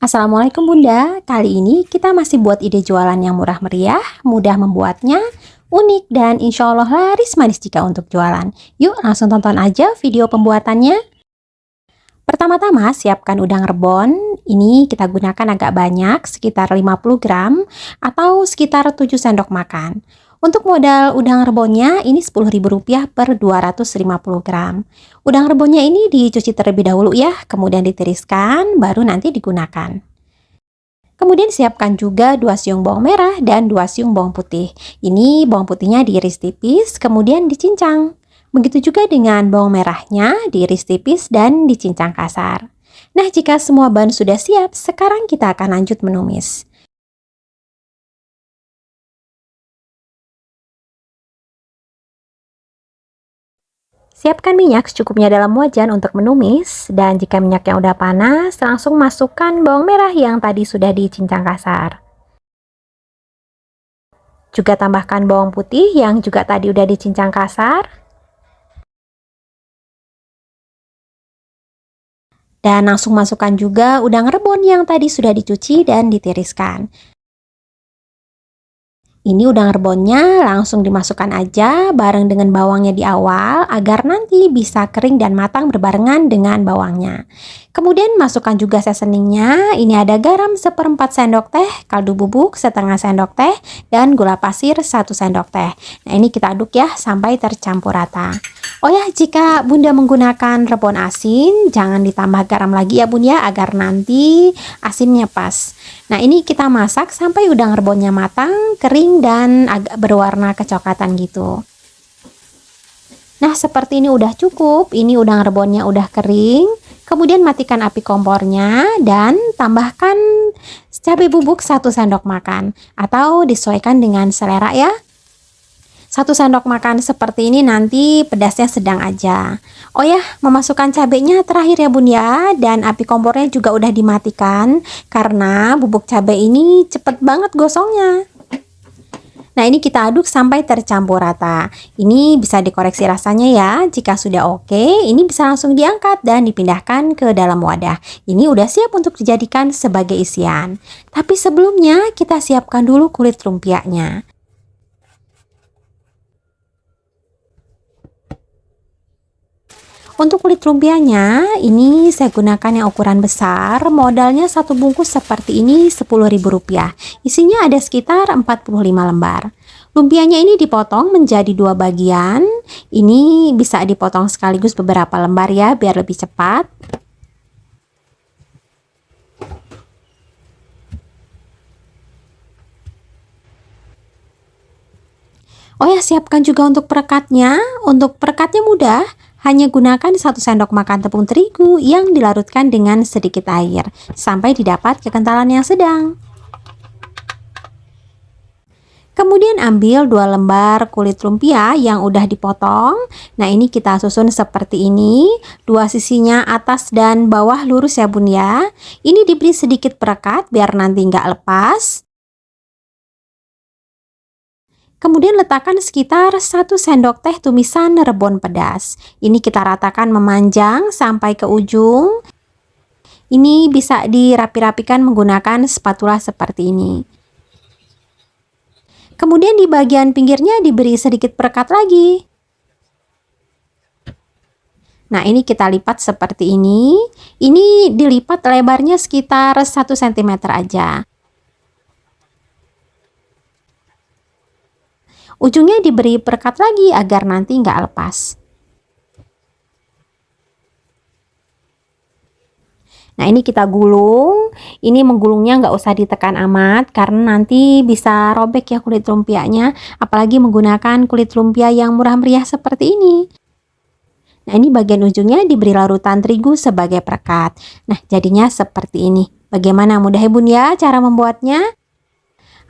Assalamualaikum Bunda, kali ini kita masih buat ide jualan yang murah meriah, mudah membuatnya, unik, dan insya Allah laris manis jika untuk jualan. Yuk langsung tonton aja video pembuatannya. Pertama-tama siapkan udang rebon, ini kita gunakan agak banyak, sekitar 50 gram atau sekitar 7 sendok makan. Untuk modal udang rebonnya ini Rp10.000 per 250 gram. Udang rebonnya ini dicuci terlebih dahulu ya, kemudian ditiriskan, baru nanti digunakan. Kemudian siapkan juga 2 siung bawang merah dan 2 siung bawang putih. Ini bawang putihnya diiris tipis, kemudian dicincang. Begitu juga dengan bawang merahnya, diiris tipis dan dicincang kasar. Nah, jika semua bahan sudah siap, sekarang kita akan lanjut menumis. Siapkan minyak secukupnya dalam wajan untuk menumis, dan jika minyaknya udah panas, langsung masukkan bawang merah yang tadi sudah dicincang kasar. Juga tambahkan bawang putih yang juga tadi udah dicincang kasar. Dan langsung masukkan juga udang rebon yang tadi sudah dicuci dan ditiriskan. Ini udang rebonnya langsung dimasukkan aja bareng dengan bawangnya di awal agar nanti bisa kering dan matang berbarengan dengan bawangnya. Kemudian masukkan juga seasoningnya. Ini ada garam 1/4 sendok teh, kaldu bubuk setengah sendok teh, dan gula pasir 1 sendok teh. Nah, ini kita aduk ya sampai tercampur rata. Oh ya, jika Bunda menggunakan rebon asin, jangan ditambah garam lagi ya Bun ya, agar nanti asinnya pas. Nah, ini kita masak sampai udang rebonnya matang, kering, dan agak berwarna kecoklatan gitu. Nah, seperti ini udah cukup. Ini udang rebonnya udah kering. Kemudian matikan api kompornya dan tambahkan cabai bubuk 1 sendok makan. Atau disesuaikan dengan selera ya. 1 sendok makan seperti ini, nanti pedasnya sedang aja. Oh ya, memasukkan cabenya terakhir ya Bun ya, dan api kompornya juga udah dimatikan karena bubuk cabai ini cepet banget gosongnya. Nah, ini kita aduk sampai tercampur rata. Ini bisa dikoreksi rasanya ya. Jika sudah oke, ini bisa langsung diangkat dan dipindahkan ke dalam wadah. Ini udah siap untuk dijadikan sebagai isian. Tapi sebelumnya kita siapkan dulu kulit lumpianya. Untuk kulit lumpianya, ini saya gunakan yang ukuran besar, modalnya satu bungkus seperti ini Rp10.000. Isinya ada sekitar 45 lembar. Lumpianya ini dipotong menjadi 2 bagian, ini bisa dipotong sekaligus beberapa lembar ya, biar lebih cepat. Oh ya, siapkan juga untuk perekatnya. Untuk perekatnya mudah, hanya gunakan 1 sendok makan tepung terigu yang dilarutkan dengan sedikit air sampai didapat kekentalan yang sedang. Kemudian ambil 2 lembar kulit lumpia yang udah dipotong. Nah, ini kita susun seperti ini. 2 sisinya atas dan bawah lurus ya Bun ya. Ini diberi sedikit perekat biar nanti nggak lepas. Kemudian letakkan sekitar 1 sendok teh tumisan rebon pedas. Ini kita ratakan memanjang sampai ke ujung. Ini bisa dirapi-rapikan menggunakan spatula seperti ini. Kemudian di bagian pinggirnya diberi sedikit perekat lagi. Nah, ini kita lipat seperti ini. Ini dilipat lebarnya sekitar 1 cm aja. Ujungnya diberi perekat lagi agar nanti nggak lepas. Nah, ini kita gulung. Ini menggulungnya nggak usah ditekan amat karena nanti bisa robek ya kulit lumpianya. Apalagi menggunakan kulit lumpia yang murah meriah seperti ini. Nah, ini bagian ujungnya diberi larutan terigu sebagai perekat. Nah, jadinya seperti ini. Bagaimana, mudah ya Bun ya cara membuatnya?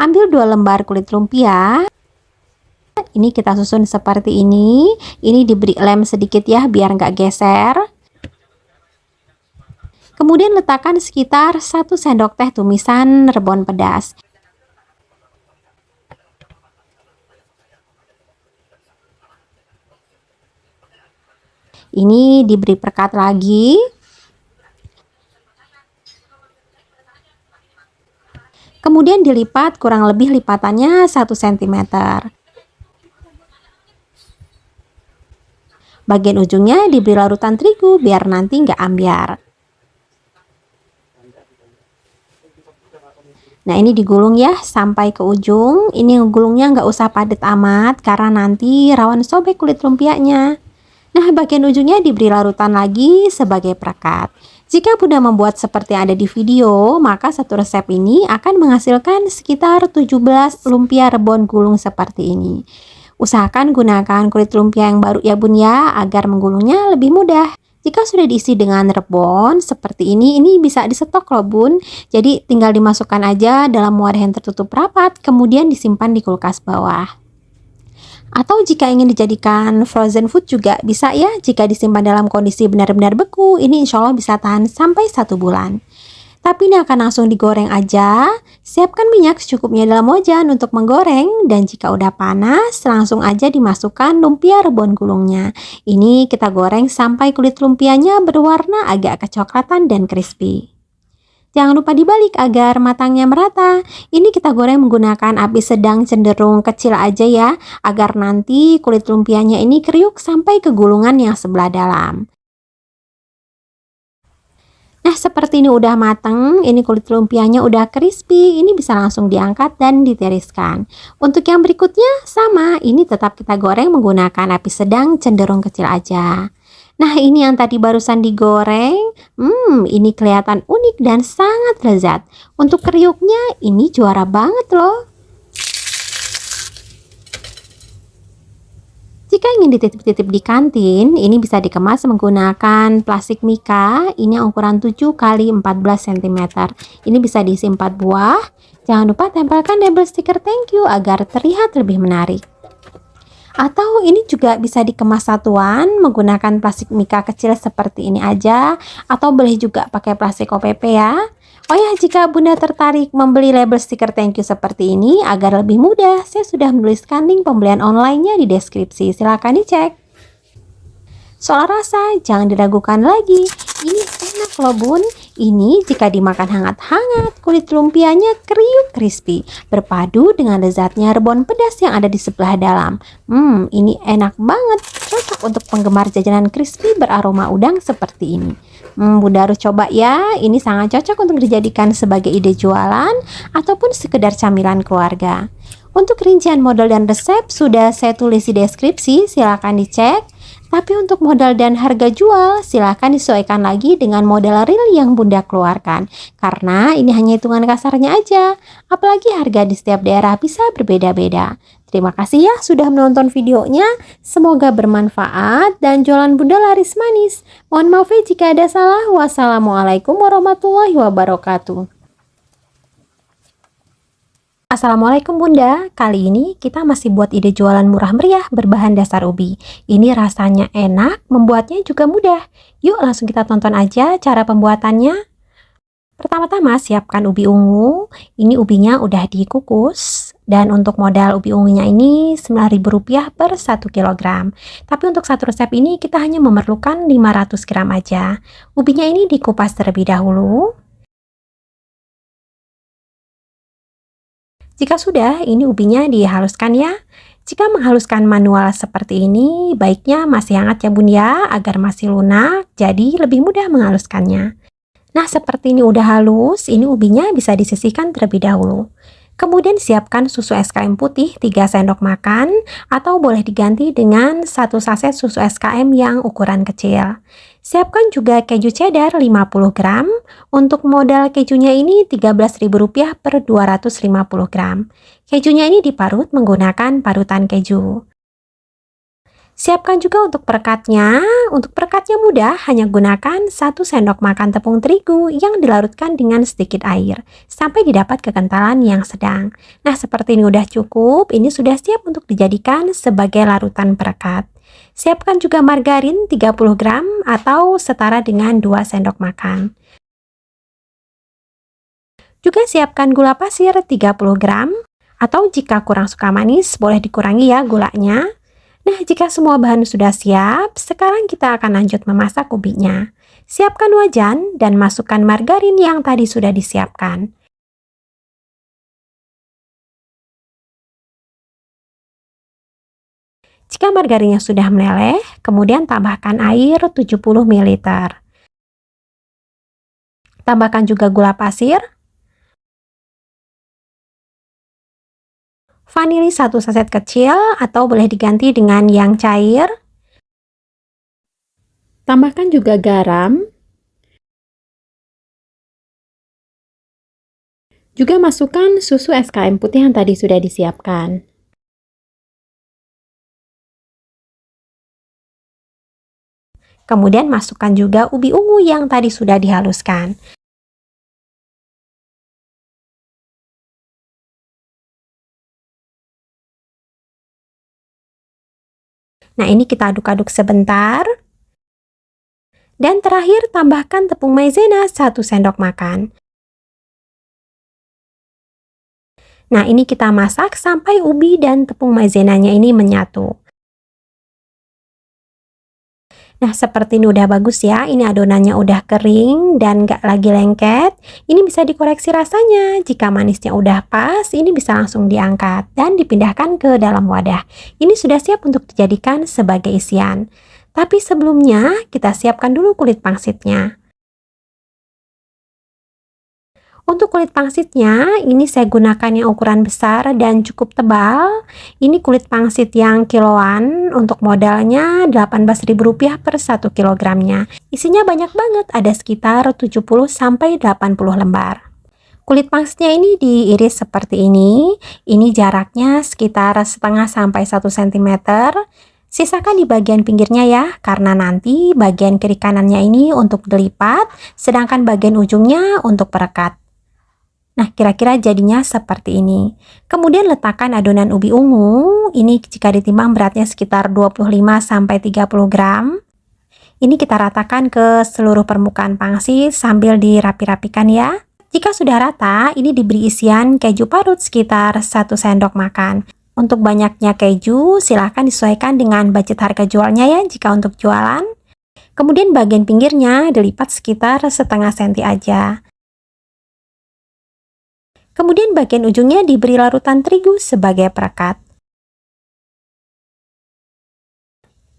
Ambil 2 lembar kulit lumpia. Ini kita susun seperti ini. Ini diberi lem sedikit ya biar nggak geser. Kemudian letakkan sekitar 1 sendok teh tumisan rebon pedas. Ini diberi perekat lagi. Kemudian dilipat kurang lebih lipatannya 1 cm. Bagian ujungnya diberi larutan terigu biar nanti nggak ambyar. Nah, ini digulung ya sampai ke ujung. Ini gulungnya nggak usah padat amat karena nanti rawan sobek kulit lumpianya. Nah, bagian ujungnya diberi larutan lagi sebagai perekat. Jika Bunda membuat seperti yang ada di video, maka satu resep ini akan menghasilkan sekitar 17 lumpia rebon gulung seperti ini. Usahakan gunakan kulit lumpia yang baru ya Bun ya, agar menggulungnya lebih mudah. Jika sudah diisi dengan rebon seperti ini bisa disetok loh Bun. Jadi tinggal dimasukkan aja dalam wadah yang tertutup rapat, kemudian disimpan di kulkas bawah. Atau jika ingin dijadikan frozen food juga bisa ya, jika disimpan dalam kondisi benar-benar beku, ini insya Allah bisa tahan sampai 1 bulan. Tapi ini akan langsung digoreng aja. Siapkan minyak secukupnya dalam wajan untuk menggoreng, dan jika udah panas, langsung aja dimasukkan lumpia rebon gulungnya. Ini kita goreng sampai kulit lumpianya berwarna agak kecoklatan dan crispy. Jangan lupa dibalik agar matangnya merata. Ini kita goreng menggunakan api sedang cenderung kecil aja ya, agar nanti kulit lumpianya ini kriuk sampai ke gulungan yang sebelah dalam. Nah, seperti ini udah mateng, ini kulit lumpianya udah crispy, ini bisa langsung diangkat dan ditiriskan. Untuk yang berikutnya sama, ini tetap kita goreng menggunakan api sedang cenderung kecil aja. Nah, ini yang tadi barusan digoreng, ini kelihatan unik dan sangat lezat. Untuk kriuknya, ini juara banget loh. Jika ingin dititip-titip di kantin, ini bisa dikemas menggunakan plastik mika. Ini ukuran 7 x 14 cm. Ini bisa diisi 4 buah. Jangan lupa tempelkan label stiker thank you agar terlihat lebih menarik. Atau ini juga bisa dikemas satuan menggunakan plastik mika kecil seperti ini aja. Atau boleh juga pakai plastik OPP ya. Oh ya, jika Bunda tertarik membeli label stiker thank you seperti ini agar lebih mudah, saya sudah menuliskan link pembelian online-nya di deskripsi. Silahkan dicek. Soal rasa, jangan diragukan lagi. Ini enak loh Bun. Ini jika dimakan hangat-hangat, kulit lumpianya kriuk crispy, berpadu dengan lezatnya rebon pedas yang ada di sebelah dalam. Ini enak banget, cocok untuk penggemar jajanan crispy beraroma udang seperti ini. Bunda harus coba ya, ini sangat cocok untuk dijadikan sebagai ide jualan ataupun sekedar camilan keluarga. Untuk rincian modal dan resep sudah saya tulis di deskripsi, silahkan dicek. Tapi untuk modal dan harga jual, silahkan disesuaikan lagi dengan modal real yang Bunda keluarkan. Karena ini hanya hitungan kasarnya aja. Apalagi harga di setiap daerah bisa berbeda-beda. Terima kasih ya sudah menonton videonya. Semoga bermanfaat dan jualan Bunda laris manis. Mohon maaf ya jika ada salah. Wassalamualaikum warahmatullahi wabarakatuh. Assalamualaikum Bunda, kali ini kita masih buat ide jualan murah meriah berbahan dasar ubi. Ini rasanya enak, membuatnya juga mudah. Yuk langsung kita tonton aja cara pembuatannya. Pertama-tama siapkan ubi ungu, ini ubinya udah dikukus. Dan untuk modal ubi ungunya ini Rp9.000 per 1 kg. Tapi untuk satu resep ini kita hanya memerlukan 500 gram aja. Ubinya ini dikupas terlebih dahulu. Jika sudah, ini ubinya dihaluskan ya. Jika menghaluskan manual seperti ini, baiknya masih hangat ya Bun ya, agar masih lunak, jadi lebih mudah menghaluskannya. Nah, seperti ini udah halus, ini ubinya bisa disisihkan terlebih dahulu. Kemudian siapkan susu SKM putih 3 sendok makan, atau boleh diganti dengan 1 saset susu SKM yang ukuran kecil. Siapkan juga keju cheddar 50 gram. Untuk modal kejunya ini Rp13.000 per 250 gram. Kejunya ini diparut menggunakan parutan keju. Siapkan juga untuk perekatnya. Untuk perekatnya mudah, hanya gunakan 1 sendok makan tepung terigu yang dilarutkan dengan sedikit air sampai didapat kekentalan yang sedang. Nah, seperti ini udah cukup. Ini sudah siap untuk dijadikan sebagai larutan perekat. Siapkan juga margarin 30 gram atau setara dengan 2 sendok makan. Juga siapkan gula pasir 30 gram atau jika kurang suka manis boleh dikurangi ya gulanya. Nah, jika semua bahan sudah siap, sekarang kita akan lanjut memasak ubinya. Siapkan wajan dan masukkan margarin yang tadi sudah disiapkan. Jika margarinnya sudah meleleh, kemudian tambahkan air 70 ml. Tambahkan juga gula pasir, vanili 1 saset kecil atau boleh diganti dengan yang cair. Tambahkan juga garam. Juga masukkan susu SKM putih yang tadi sudah disiapkan. Kemudian masukkan juga ubi ungu yang tadi sudah dihaluskan. Nah, ini kita aduk-aduk sebentar. Dan terakhir tambahkan tepung maizena 1 sendok makan. Nah, ini kita masak sampai ubi dan tepung maizenanya ini menyatu. Nah, seperti ini udah bagus ya. Ini adonannya udah kering dan gak lagi lengket. Ini bisa dikoreksi rasanya. Jika manisnya udah pas, ini bisa langsung diangkat dan dipindahkan ke dalam wadah. Ini sudah siap untuk dijadikan sebagai isian. Tapi sebelumnya, kita siapkan dulu kulit pangsitnya. Untuk kulit pangsitnya, ini saya gunakan yang ukuran besar dan cukup tebal. Ini kulit pangsit yang kiloan, untuk modalnya Rp18.000 per 1 kilogramnya. Isinya banyak banget, ada sekitar 70-80 lembar. Kulit pangsitnya ini diiris seperti ini. Ini jaraknya sekitar setengah sampai 1 cm. Sisakan di bagian pinggirnya ya, karena nanti bagian kiri kanannya ini untuk dilipat, sedangkan bagian ujungnya untuk perekat. Nah, kira-kira jadinya seperti ini. Kemudian letakkan adonan ubi ungu. Ini jika ditimbang beratnya sekitar 25-30 gram. Ini kita ratakan ke seluruh permukaan pangsit sambil dirapi-rapikan ya. Jika sudah rata, ini diberi isian keju parut sekitar 1 sendok makan. Untuk banyaknya keju, silahkan disesuaikan dengan budget harga jualnya ya jika untuk jualan. Kemudian bagian pinggirnya dilipat sekitar setengah senti aja. Kemudian bagian ujungnya diberi larutan terigu sebagai perekat.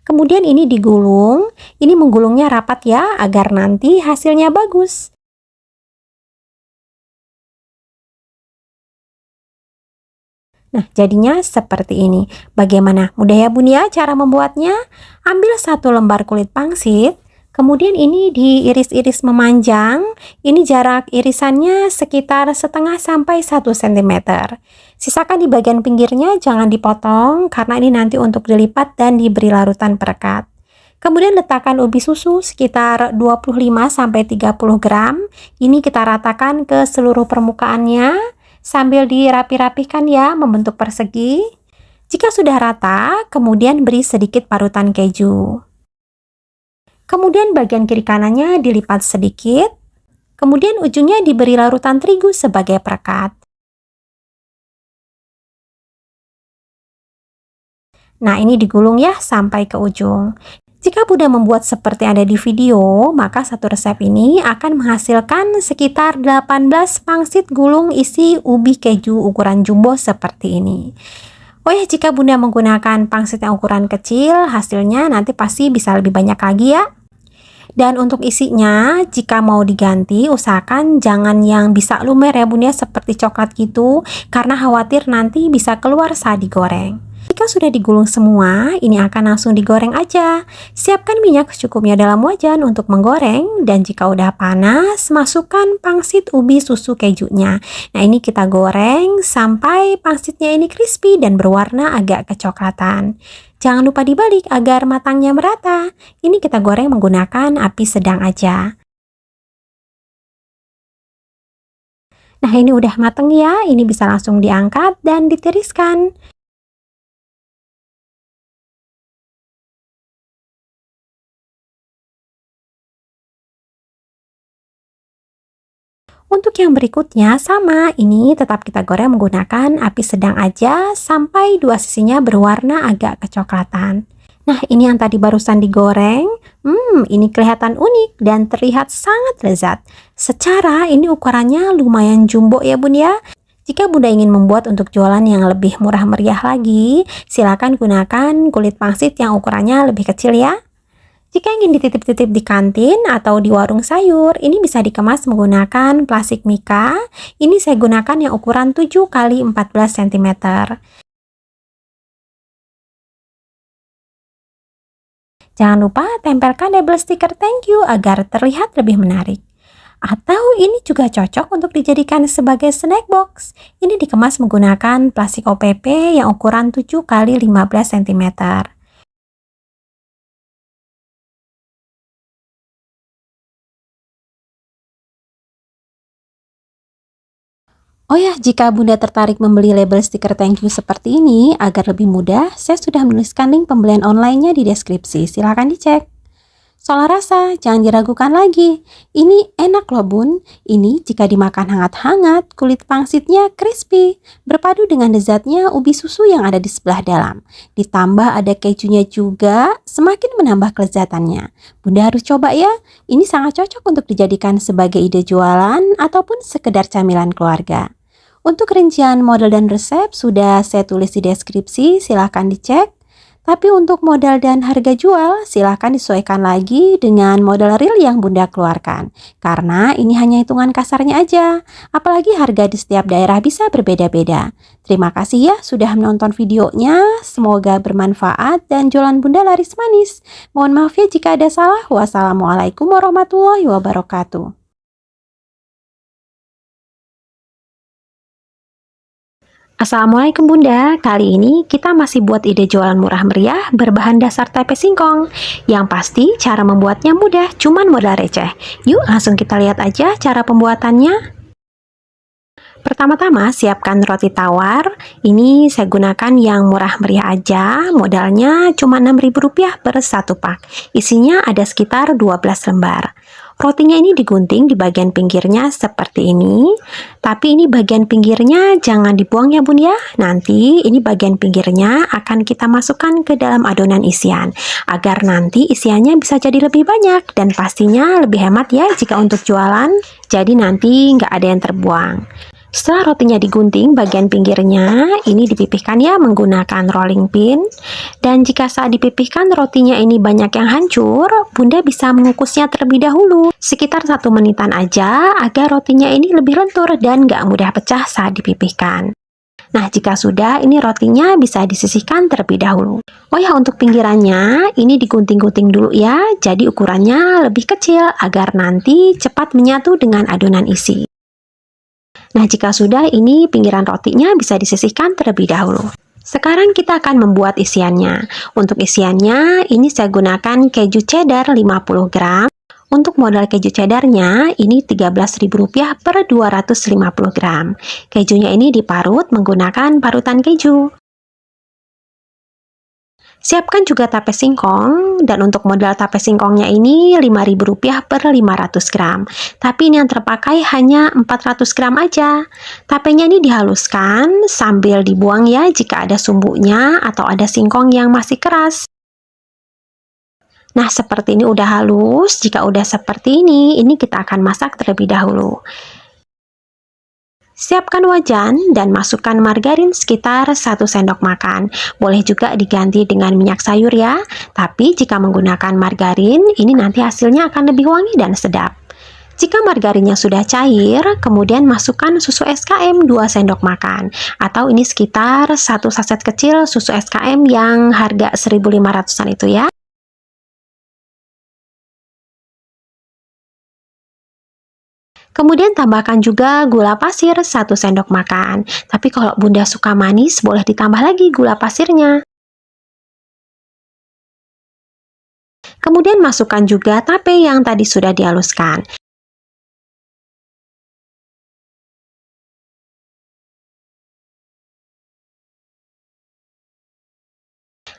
Kemudian ini digulung. Ini menggulungnya rapat ya, agar nanti hasilnya bagus. Nah, jadinya seperti ini. Bagaimana? Mudah ya Bun ya cara membuatnya? Ambil 1 lembar kulit pangsit. Kemudian ini diiris-iris memanjang. Ini jarak irisannya sekitar setengah sampai 1 cm. Sisakan di bagian pinggirnya, jangan dipotong karena ini nanti untuk dilipat dan diberi larutan perekat. Kemudian letakkan ubi susu sekitar 25-30 gram. Ini kita ratakan ke seluruh permukaannya sambil dirapi-rapikan ya, membentuk persegi. Jika sudah rata, kemudian beri sedikit parutan keju. Kemudian bagian kiri kanannya dilipat sedikit. Kemudian ujungnya diberi larutan terigu sebagai perekat. Nah, ini digulung ya sampai ke ujung. Jika Bunda membuat seperti ada di video, maka satu resep ini akan menghasilkan sekitar 18 pangsit gulung isi ubi keju ukuran jumbo seperti ini. Oh ya, jika Bunda menggunakan pangsit yang ukuran kecil, hasilnya nanti pasti bisa lebih banyak lagi ya. Dan untuk isinya, jika mau diganti, usahakan jangan yang bisa lumer ya Bunda, seperti coklat gitu, karena khawatir nanti bisa keluar saat digoreng. Jika sudah digulung semua, ini akan langsung digoreng aja. Siapkan minyak secukupnya dalam wajan untuk menggoreng, dan jika udah panas, masukkan pangsit ubi susu kejunya. Nah, ini kita goreng sampai pangsitnya ini crispy dan berwarna agak kecoklatan. Jangan lupa dibalik agar matangnya merata. Ini kita goreng menggunakan api sedang aja. Nah, ini udah mateng ya. Ini bisa langsung diangkat dan ditiriskan. Untuk yang berikutnya sama, ini tetap kita goreng menggunakan api sedang aja sampai dua sisinya berwarna agak kecoklatan. Nah, ini yang tadi barusan digoreng, ini kelihatan unik dan terlihat sangat lezat. Secara ini ukurannya lumayan jumbo ya Bun ya. Jika Bunda ingin membuat untuk jualan yang lebih murah meriah lagi, silakan gunakan kulit pangsit yang ukurannya lebih kecil ya. Jika ingin dititip-titip di kantin atau di warung sayur, ini bisa dikemas menggunakan plastik mika. Ini saya gunakan yang ukuran 7 kali 14 cm. Jangan lupa tempelkan label stiker thank you agar terlihat lebih menarik. Atau ini juga cocok untuk dijadikan sebagai snack box. Ini dikemas menggunakan plastik OPP yang ukuran 7 kali 15 cm. Oh ya, jika Bunda tertarik membeli label stiker thank you seperti ini, agar lebih mudah, saya sudah menuliskan link pembelian online-nya di deskripsi. Silahkan dicek. Soal rasa, jangan diragukan lagi. Ini enak loh Bun. Ini jika dimakan hangat-hangat, kulit pangsitnya crispy. Berpadu dengan lezatnya ubi susu yang ada di sebelah dalam. Ditambah ada kejunya juga, semakin menambah kelezatannya. Bunda harus coba ya. Ini sangat cocok untuk dijadikan sebagai ide jualan ataupun sekedar camilan keluarga. Untuk rincian model dan resep sudah saya tulis di deskripsi, silahkan dicek. Tapi untuk modal dan harga jual, silahkan disesuaikan lagi dengan modal real yang Bunda keluarkan. Karena ini hanya hitungan kasarnya aja. Apalagi harga di setiap daerah bisa berbeda-beda. Terima kasih ya sudah menonton videonya. Semoga bermanfaat dan jualan Bunda laris manis. Mohon maaf ya jika ada salah. Wassalamualaikum warahmatullahi wabarakatuh. Assalamualaikum Bunda, kali ini kita masih buat ide jualan murah meriah berbahan dasar tempe singkong. Yang pasti cara membuatnya mudah, cuman modal receh. Yuk langsung kita lihat aja cara pembuatannya. Pertama-tama siapkan roti tawar. Ini saya gunakan yang murah meriah aja, modalnya cuma Rp6.000 per satu pak. Isinya ada sekitar 12 lembar. Rotinya ini digunting di bagian pinggirnya seperti ini. Tapi ini bagian pinggirnya jangan dibuang ya Bun ya. Nanti ini bagian pinggirnya akan kita masukkan ke dalam adonan isian. Agar nanti isiannya bisa jadi lebih banyak. Dan pastinya lebih hemat ya jika untuk jualan. Jadi nanti nggak ada yang terbuang. Setelah rotinya digunting, bagian pinggirnya ini dipipihkan ya menggunakan rolling pin. Dan jika saat dipipihkan rotinya ini banyak yang hancur, Bunda bisa mengukusnya terlebih dahulu. Sekitar 1 menitan aja agar rotinya ini lebih lentur dan nggak mudah pecah saat dipipihkan. Nah, jika sudah, ini rotinya bisa disisihkan terlebih dahulu. Oh ya, untuk pinggirannya, ini digunting-gunting dulu ya, jadi ukurannya lebih kecil agar nanti cepat menyatu dengan adonan isi. Nah, jika sudah, ini pinggiran rotinya bisa disisihkan terlebih dahulu. Sekarang kita akan membuat isiannya. Untuk isiannya, ini saya gunakan keju cheddar 50 gram. Untuk modal keju cheddarnya, ini Rp13.000 per 250 gram. Kejunya ini diparut menggunakan parutan keju. Siapkan juga tape singkong, dan untuk modal tape singkongnya ini Rp5.000 per 500 gram. Tapi ini yang terpakai hanya 400 gram aja. Tapenya ini dihaluskan sambil dibuang ya jika ada sumbunya atau ada singkong yang masih keras. Nah, seperti ini udah halus. Jika udah seperti ini kita akan masak terlebih dahulu. Siapkan wajan dan masukkan margarin sekitar 1 sendok makan. Boleh juga diganti dengan minyak sayur ya. Tapi jika menggunakan margarin, ini nanti hasilnya akan lebih wangi dan sedap. Jika margarinnya sudah cair, kemudian masukkan susu SKM 2 sendok makan. Atau ini sekitar 1 saset kecil susu SKM yang harga 1.500-an itu ya. Kemudian tambahkan juga gula pasir 1 sendok makan. Tapi kalau Bunda suka manis, boleh ditambah lagi gula pasirnya. Kemudian masukkan juga tape yang tadi sudah dihaluskan.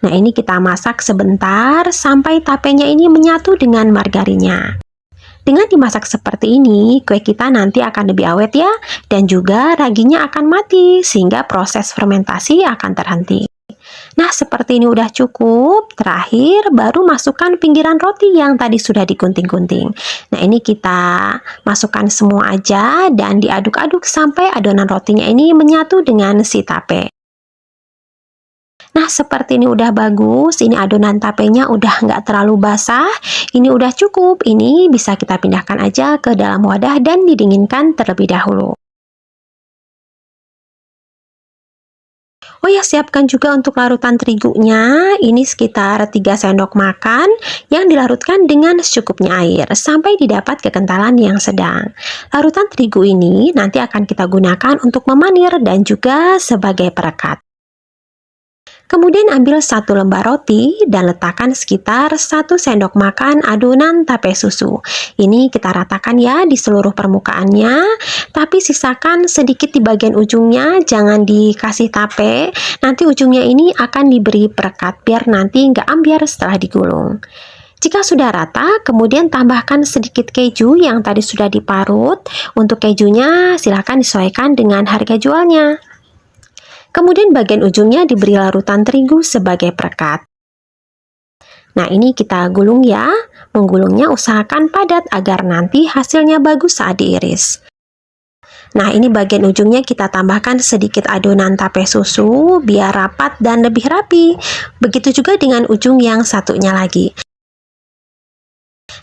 Nah, ini kita masak sebentar sampai tapenya ini menyatu dengan margarinnya. Dengan dimasak seperti ini, kue kita nanti akan lebih awet ya, dan juga raginya akan mati, sehingga proses fermentasi akan terhenti. Nah, seperti ini udah cukup. Terakhir, baru masukkan pinggiran roti yang tadi sudah digunting-gunting. Nah, ini kita masukkan semua aja dan diaduk-aduk sampai adonan rotinya ini menyatu dengan si tape. Nah, seperti ini udah bagus. Ini adonan tapenya udah nggak terlalu basah. Ini udah cukup. Ini bisa kita pindahkan aja ke dalam wadah dan didinginkan terlebih dahulu. Oh ya, siapkan juga untuk larutan terigunya. Ini sekitar 3 sendok makan yang dilarutkan dengan secukupnya air sampai didapat kekentalan yang sedang. Larutan terigu ini nanti akan kita gunakan untuk memanir dan juga sebagai perekat. Kemudian ambil 1 lembar roti dan letakkan sekitar 1 sendok makan adonan tape susu. Ini kita ratakan ya di seluruh permukaannya, tapi sisakan sedikit di bagian ujungnya, jangan dikasih tape. Nanti ujungnya ini akan diberi perekat biar nanti nggak ambiar setelah digulung. Jika sudah rata, kemudian tambahkan sedikit keju yang tadi sudah diparut. Untuk kejunya silahkan disesuaikan dengan harga jualnya. Kemudian bagian ujungnya diberi larutan terigu sebagai perekat. Nah, ini kita gulung ya. Menggulungnya usahakan padat agar nanti hasilnya bagus saat diiris. Nah, ini bagian ujungnya kita tambahkan sedikit adonan tape susu biar rapat dan lebih rapi. Begitu juga dengan ujung yang satunya lagi.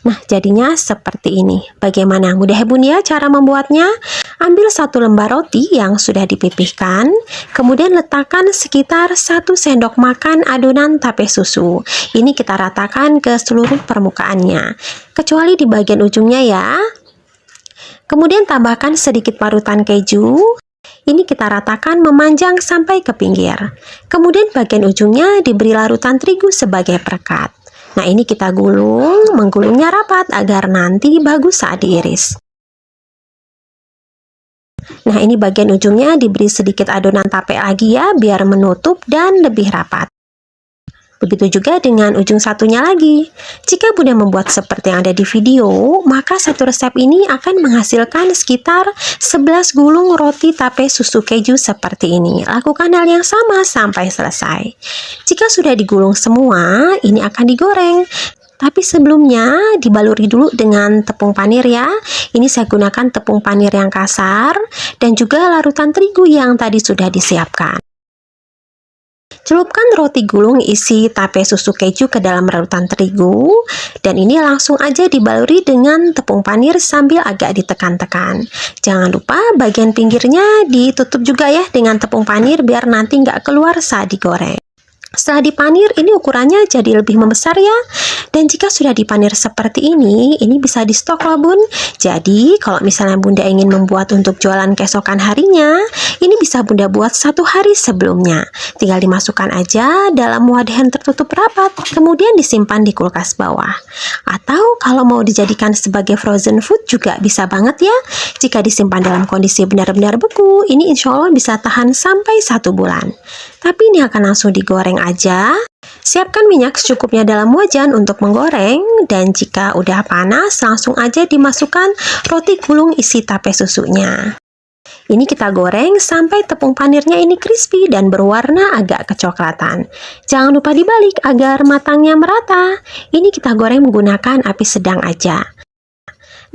Nah, jadinya seperti ini. Bagaimana? Mudah ya bun ya cara membuatnya? Ambil 1 lembar roti yang sudah dipipihkan, kemudian letakkan sekitar 1 sendok makan adonan tape susu. Ini kita ratakan ke seluruh permukaannya, kecuali di bagian ujungnya ya. Kemudian tambahkan sedikit parutan keju. Ini kita ratakan memanjang sampai ke pinggir. Kemudian bagian ujungnya diberi larutan terigu sebagai perekat. Nah, ini kita gulung, menggulungnya rapat agar nanti bagus saat diiris. Nah, ini bagian ujungnya diberi sedikit adonan tape lagi ya, biar menutup dan lebih rapat. Begitu juga dengan ujung satunya lagi. Jika Bunda membuat seperti yang ada di video, maka satu resep ini akan menghasilkan sekitar 11 gulung roti tape susu keju seperti ini. Lakukan hal yang sama sampai selesai. Jika sudah digulung semua, ini akan digoreng. Tapi sebelumnya dibaluri dulu dengan tepung panir ya. Ini saya gunakan tepung panir yang kasar dan juga larutan terigu yang tadi sudah disiapkan. Celupkan roti gulung isi tape susu keju ke dalam larutan terigu dan ini langsung aja dibaluri dengan tepung panir sambil agak ditekan-tekan. Jangan lupa bagian pinggirnya ditutup juga ya dengan tepung panir biar nanti nggak keluar saat digoreng. Setelah dipanir, ini ukurannya jadi lebih membesar ya. Dan jika sudah dipanir seperti ini bisa di stok loh bun. Jadi, kalau misalnya bunda ingin membuat untuk jualan keesokan harinya, ini bisa bunda buat 1 hari sebelumnya. Tinggal dimasukkan aja dalam wadah yang tertutup rapat, kemudian disimpan di kulkas bawah. Atau kalau mau dijadikan sebagai frozen food juga bisa banget ya. Jika disimpan dalam kondisi benar-benar beku, ini insya Allah bisa tahan sampai 1 bulan. Tapi ini akan langsung digoreng aja. Siapkan minyak secukupnya dalam wajan untuk menggoreng dan jika udah panas langsung aja dimasukkan roti gulung isi tape susunya. Ini kita goreng sampai tepung panirnya ini crispy dan berwarna agak kecoklatan. Jangan lupa dibalik agar matangnya merata. Ini kita goreng menggunakan api sedang aja.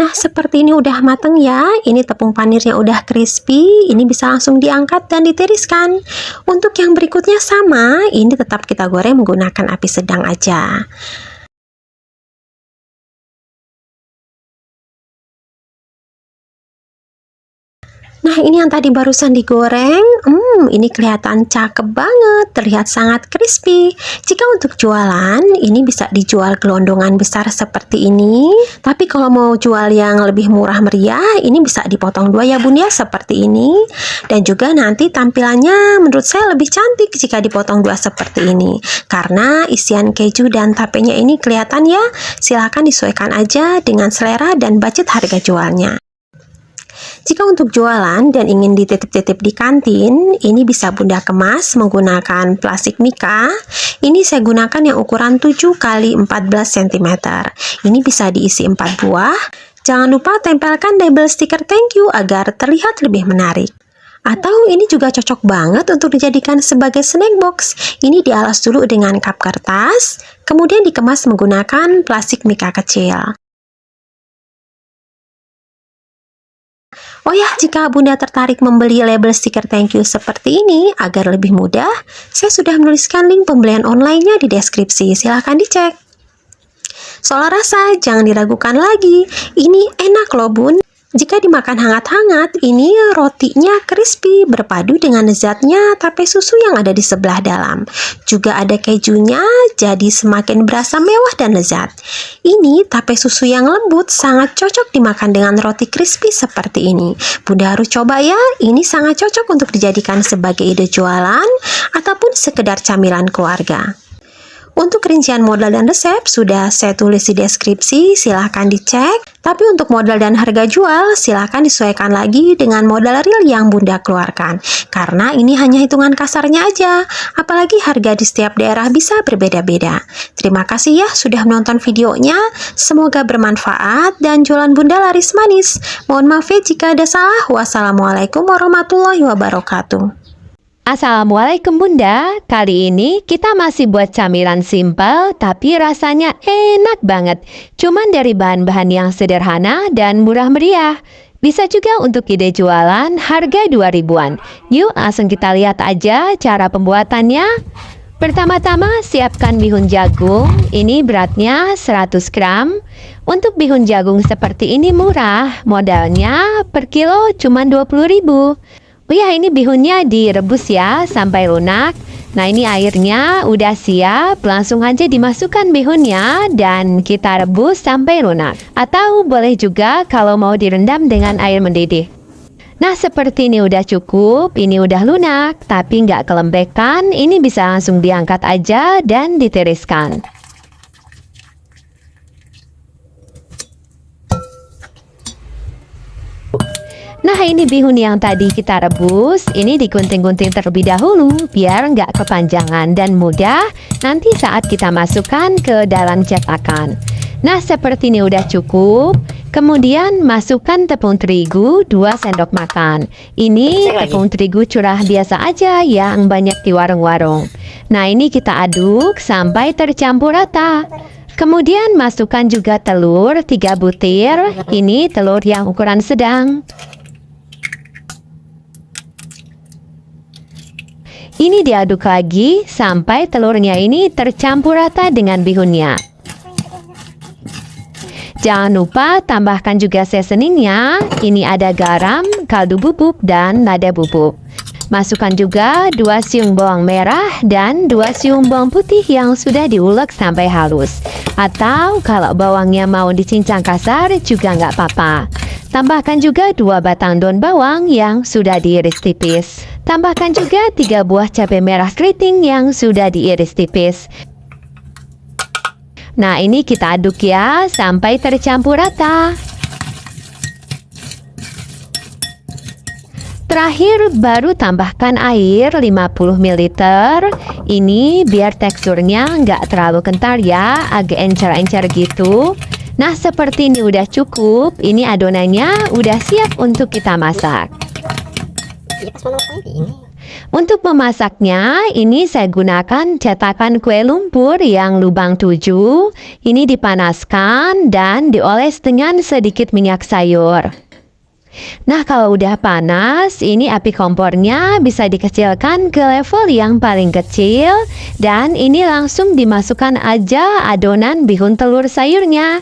Nah, seperti ini udah mateng ya. Ini tepung panirnya udah crispy. Ini bisa langsung diangkat dan ditiriskan. Untuk yang berikutnya sama, ini tetap kita goreng menggunakan api sedang aja. Nah, ini yang tadi barusan digoreng, ini kelihatan cakep banget, terlihat sangat crispy. Jika untuk jualan, ini bisa dijual gelondongan besar seperti ini. Tapi kalau mau jual yang lebih murah meriah, ini bisa dipotong 2 ya bun ya, seperti ini. Dan juga nanti tampilannya menurut saya lebih cantik jika dipotong 2 seperti ini. Karena isian keju dan tapenya ini kelihatan ya, silahkan disesuaikan aja dengan selera dan budget harga jualnya. Jika untuk jualan dan ingin dititip-titip di kantin, ini bisa bunda kemas menggunakan plastik mika. Ini saya gunakan yang ukuran 7 x 14 cm. Ini bisa diisi 4 buah. Jangan lupa tempelkan label stiker thank you agar terlihat lebih menarik. Atau ini juga cocok banget untuk dijadikan sebagai snack box. Ini dialas dulu dengan kap kertas, kemudian dikemas menggunakan plastik mika kecil. Oh ya, jika Bunda tertarik membeli label stiker thank you seperti ini agar lebih mudah, saya sudah menuliskan link pembelian online-nya di deskripsi. Silahkan dicek. Soal rasa, jangan diragukan lagi. Ini enak loh Bun. Jika dimakan hangat-hangat, ini rotinya crispy berpadu dengan lezatnya tape susu yang ada di sebelah dalam. Juga ada kejunya, jadi semakin berasa mewah dan lezat. Ini tape susu yang lembut sangat cocok dimakan dengan roti crispy seperti ini. Bunda harus coba ya, ini sangat cocok untuk dijadikan sebagai ide jualan ataupun sekedar camilan keluarga. Untuk rincian modal dan resep sudah saya tulis di deskripsi, silahkan dicek. Tapi untuk modal dan harga jual, silahkan disesuaikan lagi dengan modal real yang Bunda keluarkan. Karena ini hanya hitungan kasarnya aja, apalagi harga di setiap daerah bisa berbeda-beda. Terima kasih ya sudah menonton videonya, semoga bermanfaat dan jualan Bunda laris manis. Mohon maaf ya jika ada salah. Wassalamualaikum warahmatullahi wabarakatuh. Assalamualaikum Bunda, kali ini kita masih buat camilan simpel tapi rasanya enak banget. Cuman dari bahan-bahan yang sederhana dan murah meriah. Bisa juga untuk ide jualan harga 2 ribuan. Yuk langsung kita lihat aja cara pembuatannya. Pertama-tama siapkan bihun jagung, ini beratnya 100 gram. Untuk bihun jagung seperti ini murah, modalnya per kilo cuma 20.000. Oh ya, ini bihunnya direbus ya sampai lunak. Nah, ini airnya udah siap, langsung aja dimasukkan bihunnya dan kita rebus sampai lunak. Atau boleh juga kalau mau direndam dengan air mendidih. Nah, seperti ini udah cukup, ini udah lunak, tapi nggak kelembekan, ini bisa langsung diangkat aja dan ditiriskan. Nah, ini bihun yang tadi kita rebus, ini digunting-gunting terlebih dahulu biar nggak kepanjangan dan mudah nanti saat kita masukkan ke dalam cetakan. Nah, seperti ini udah cukup. Kemudian masukkan tepung terigu 2 sendok makan. Ini tepung terigu curah biasa aja yang banyak di warung-warung. Nah, ini kita aduk sampai tercampur rata. Kemudian masukkan juga telur 3 butir. Ini telur yang ukuran sedang. Ini diaduk lagi sampai telurnya ini tercampur rata dengan bihunnya. Jangan lupa tambahkan juga seasoningnya. Ini ada garam, kaldu bubuk, dan lada bubuk. Masukkan juga 2 siung bawang merah dan 2 siung bawang putih yang sudah diulek sampai halus. Atau kalau bawangnya mau dicincang kasar juga nggak apa-apa. Tambahkan juga 2 batang daun bawang yang sudah diiris tipis. Tambahkan juga 3 buah cabai merah keriting yang sudah diiris tipis. Nah, ini kita aduk ya sampai tercampur rata. Terakhir baru tambahkan air 50 ml. Ini biar teksturnya nggak terlalu kental ya, agak encer-encer gitu. Nah, seperti ini udah cukup. Ini adonannya udah siap untuk kita masak. Untuk memasaknya, ini saya gunakan cetakan kue lumpur yang lubang 7. Ini dipanaskan dan dioles dengan sedikit minyak sayur. Nah, kalau udah panas, ini api kompornya bisa dikecilkan ke level yang paling kecil. Dan ini langsung dimasukkan aja adonan bihun telur sayurnya.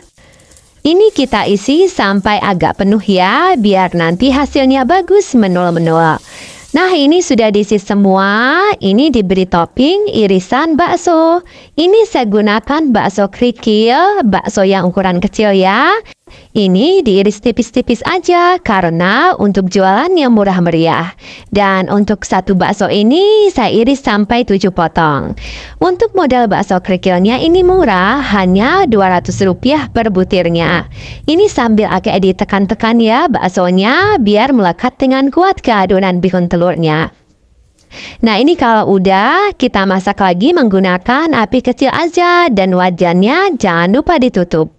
Ini kita isi sampai agak penuh ya, biar nanti hasilnya bagus menul-menul. Nah, ini sudah diisi semua. Ini diberi topping irisan bakso. Ini saya gunakan bakso kerikil, bakso yang ukuran kecil ya. Ini diiris tipis-tipis aja karena untuk jualan yang murah meriah. Dan untuk satu bakso ini saya iris sampai 7 potong. Untuk modal bakso kerikilnya ini murah, hanya Rp200 per butirnya. Ini sambil agak ditekan-tekan ya baksonya biar melekat dengan kuat ke adonan bihun telurnya. Nah, ini kalau udah kita masak lagi menggunakan api kecil aja dan wajannya jangan lupa ditutup.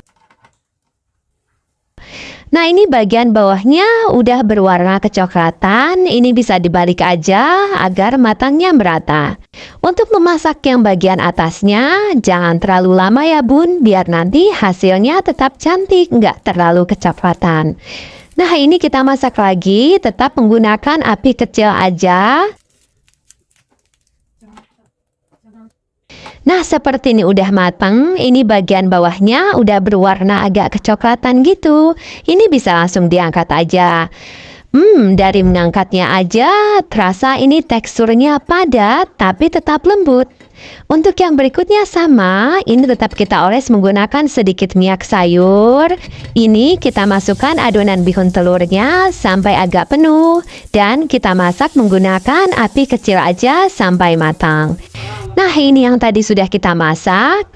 Nah, ini bagian bawahnya udah berwarna kecoklatan. Ini bisa dibalik aja agar matangnya merata. Untuk memasak yang bagian atasnya, jangan terlalu lama ya bun, biar nanti hasilnya tetap cantik, nggak terlalu kecoklatan. Nah, ini kita masak lagi, tetap menggunakan api kecil aja. Nah, seperti ini udah matang. Ini bagian bawahnya udah berwarna agak kecoklatan gitu. Ini bisa langsung diangkat aja. Dari mengangkatnya aja, terasa ini teksturnya padat tapi tetap lembut. Untuk yang berikutnya sama, ini tetap kita oles menggunakan sedikit minyak sayur. Ini kita masukkan adonan bihun telurnya sampai agak penuh. Dan kita masak menggunakan api kecil aja sampai matang. Nah, ini yang tadi sudah kita masak.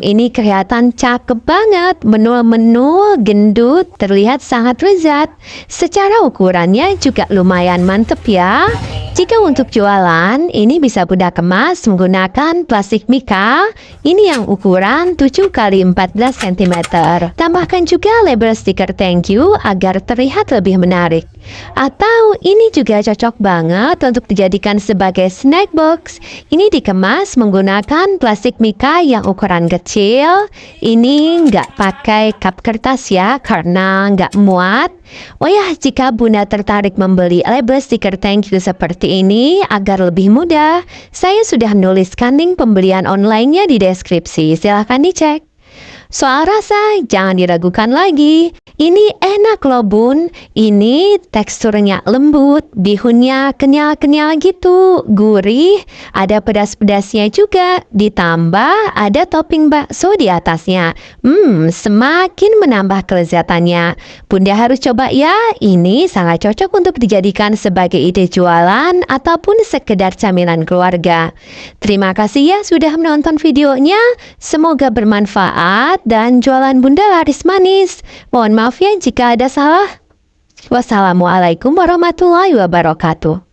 Ini kelihatan cakep banget. Menul-menul, gendut, terlihat sangat lezat. Secara ukurannya juga lumayan mantep ya. Jika untuk jualan, ini bisa Bunda kemas menggunakan plastik mika. Ini yang ukuran 7 x 14 cm. Tambahkan juga label stiker thank you agar terlihat lebih menarik. Atau ini juga cocok banget untuk dijadikan sebagai snack box. Ini dikemas menggunakan plastik mika yang ukuran kecil. Ini nggak pakai cup kertas ya, karena nggak muat. Oh ya, jika Bunda tertarik membeli label stiker thank you seperti ini agar lebih mudah, saya sudah menuliskan link pembelian online-nya di deskripsi. Silahkan dicek. Soal rasa, jangan diragukan lagi. Ini enak loh bun. Ini teksturnya lembut, bihunnya kenyal-kenyal gitu, gurih, ada pedas-pedasnya juga. Ditambah ada topping bakso di atasnya. Semakin menambah kelezatannya. Bunda harus coba ya. Ini sangat cocok untuk dijadikan sebagai ide jualan ataupun sekedar camilan keluarga. Terima kasih ya sudah menonton videonya. Semoga bermanfaat dan jualan Bunda laris manis. Mohon maaf ya jika ada salah. Wassalamualaikum warahmatullahi wabarakatuh.